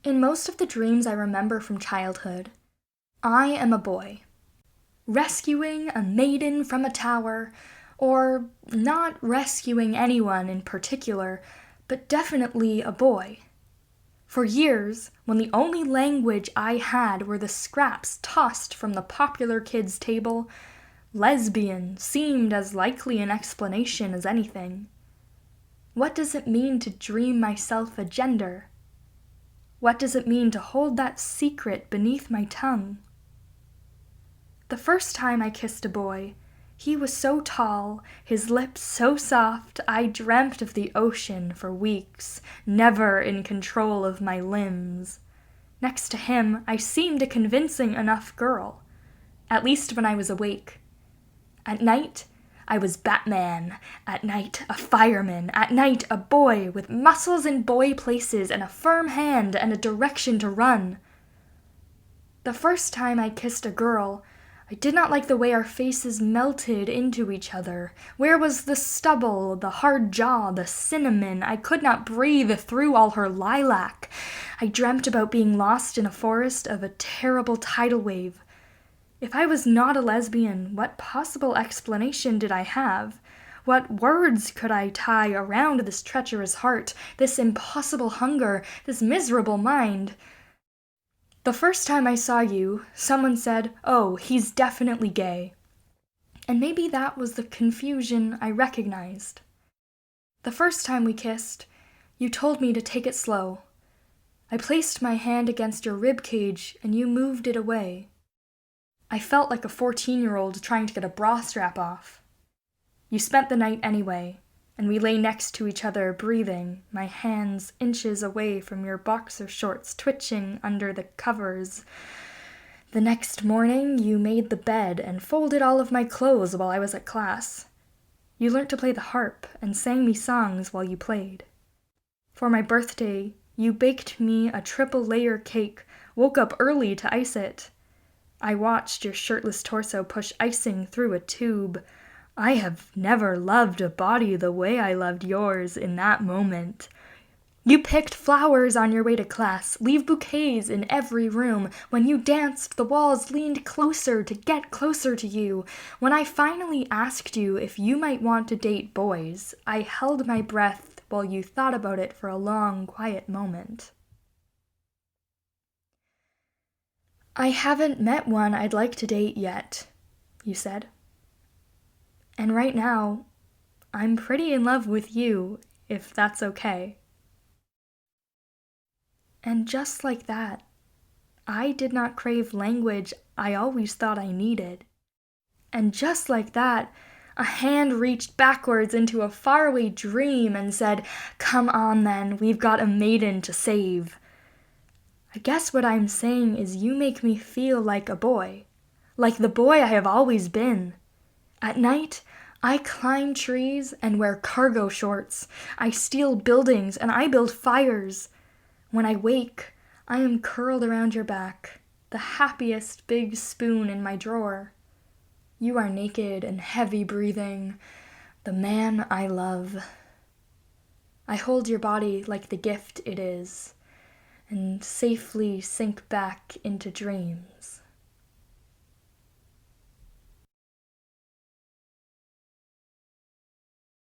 In most of the dreams I remember from childhood, I am a boy, rescuing a maiden from a tower, or not rescuing anyone in particular, but definitely a boy. For years, when the only language I had were the scraps tossed from the popular kids' table, lesbian seemed as likely an explanation as anything. What does it mean to dream myself a gender? What does it mean to hold that secret beneath my tongue? The first time I kissed a boy, he was so tall, his lips so soft, I dreamt of the ocean for weeks, never in control of my limbs. Next to him, I seemed a convincing enough girl, at least when I was awake. At night, I was Batman. At night, a fireman. At night, a boy with muscles in boy places and a firm hand and a direction to run. The first time I kissed a girl, I did not like the way our faces melted into each other. Where was the stubble, the hard jaw, the cinnamon? I could not breathe through all her lilac. I dreamt about being lost in a forest of a terrible tidal wave. If I was not a lesbian, what possible explanation did I have? What words could I tie around this treacherous heart, this impossible hunger, this miserable mind? The first time I saw you, someone said, "Oh, he's definitely gay." And maybe that was the confusion I recognized. The first time we kissed, you told me to take it slow. I placed my hand against your rib cage and you moved it away. I felt like a 14-year-old trying to get a bra strap off. You spent the night anyway, and we lay next to each other breathing, my hands inches away from your boxer shorts twitching under the covers. The next morning, you made the bed and folded all of my clothes while I was at class. You learnt to play the harp and sang me songs while you played. For my birthday, you baked me a triple-layer cake, woke up early to ice it. I watched your shirtless torso push icing through a tube. I have never loved a body the way I loved yours in that moment. You picked flowers on your way to class, leave bouquets in every room. When you danced, the walls leaned closer to get closer to you. When I finally asked you if you might want to date boys, I held my breath while you thought about it for a long, quiet moment. "I haven't met one I'd like to date yet," you said. "And right now, I'm pretty in love with you, if that's okay." And just like that, I did not crave language I always thought I needed. And just like that, a hand reached backwards into a faraway dream and said, "Come on then, we've got a maiden to save." I guess what I'm saying is you make me feel like a boy, like the boy I have always been. At night, I climb trees and wear cargo shorts. I steal buildings and I build fires. When I wake, I am curled around your back, the happiest big spoon in my drawer. You are naked and heavy breathing, the man I love. I hold your body like the gift it is, and safely sink back into dreams.